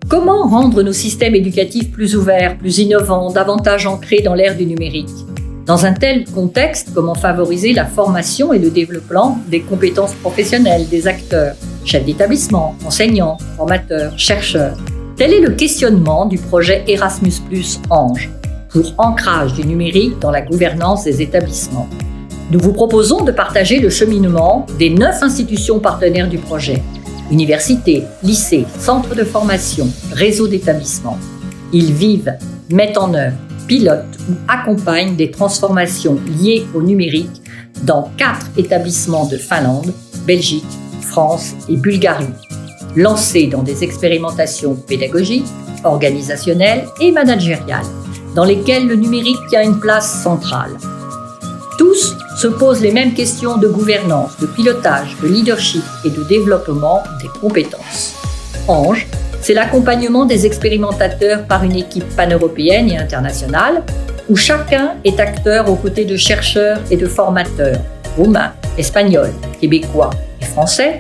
Comment rendre nos systèmes éducatifs plus ouverts, plus innovants, davantage ancrés dans l'ère du numérique? Dans un tel contexte, comment favoriser la formation et le développement des compétences professionnelles des acteurs, chefs d'établissement, enseignants, formateurs, chercheurs? Tel est le questionnement du projet Erasmus+ Ange, pour ancrage du numérique dans la gouvernance des établissements. Nous vous proposons de partager le cheminement des 9 institutions partenaires du projet: universités, lycées, centres de formation, réseaux d'établissements. Ils vivent, mettent en œuvre, pilotent ou accompagnent des transformations liées au numérique dans 4 établissements de Finlande, Belgique, France et Bulgarie, lancés dans des expérimentations pédagogiques, organisationnelles et managériales, dans lesquelles le numérique tient une place centrale. Tous se posent les mêmes questions de gouvernance, de pilotage, de leadership et de développement des compétences. Ange, c'est l'accompagnement des expérimentateurs par une équipe pan-européenne et internationale, où chacun est acteur aux côtés de chercheurs et de formateurs, roumains, espagnols, québécois et français,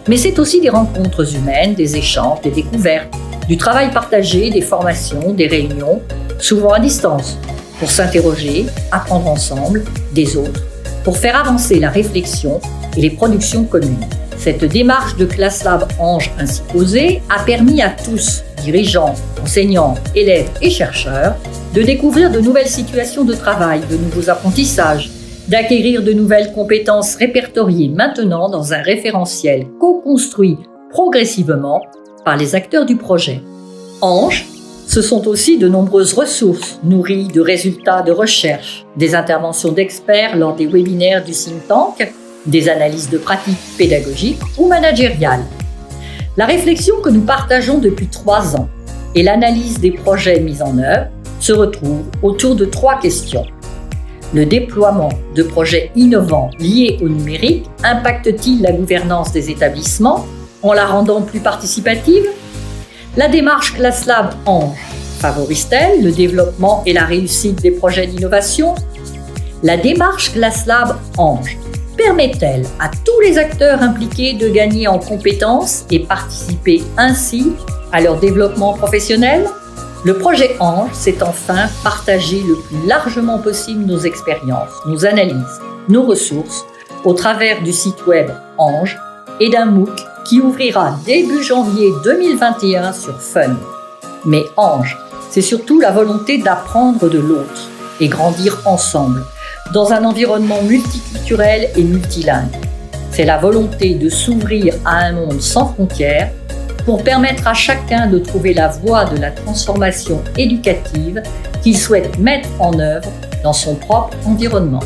mais c'est aussi des rencontres humaines, des échanges, des découvertes, du travail partagé, des formations, des réunions, souvent à distance, pour s'interroger, apprendre ensemble des autres, pour faire avancer la réflexion et les productions communes. Cette démarche de ClassLab Ange ainsi posée a permis à tous, dirigeants, enseignants, élèves et chercheurs, de découvrir de nouvelles situations de travail, de nouveaux apprentissages, d'acquérir de nouvelles compétences répertoriées maintenant dans un référentiel co-construit progressivement par les acteurs du projet. Ange, ce sont aussi de nombreuses ressources nourries de résultats de recherche, des interventions d'experts lors des webinaires du think tank, des analyses de pratiques pédagogiques ou managériales. La réflexion que nous partageons depuis 3 ans et l'analyse des projets mis en œuvre se retrouvent autour de 3 questions. Le déploiement de projets innovants liés au numérique impacte-t-il la gouvernance des établissements en la rendant plus participative? La démarche ClassLab Ange favorise-t-elle le développement et la réussite des projets d'innovation? La démarche ClassLab Ange permet-elle à tous les acteurs impliqués de gagner en compétences et participer ainsi à leur développement professionnel? Le projet Ange, c'est enfin partager le plus largement possible nos expériences, nos analyses, nos ressources au travers du site web Ange et d'un MOOC qui ouvrira début janvier 2021 sur Fun. Mais Ange, c'est surtout la volonté d'apprendre de l'autre et grandir ensemble dans un environnement multiculturel et multilingue. C'est la volonté de s'ouvrir à un monde sans frontières pour permettre à chacun de trouver la voie de la transformation éducative qu'il souhaite mettre en œuvre dans son propre environnement.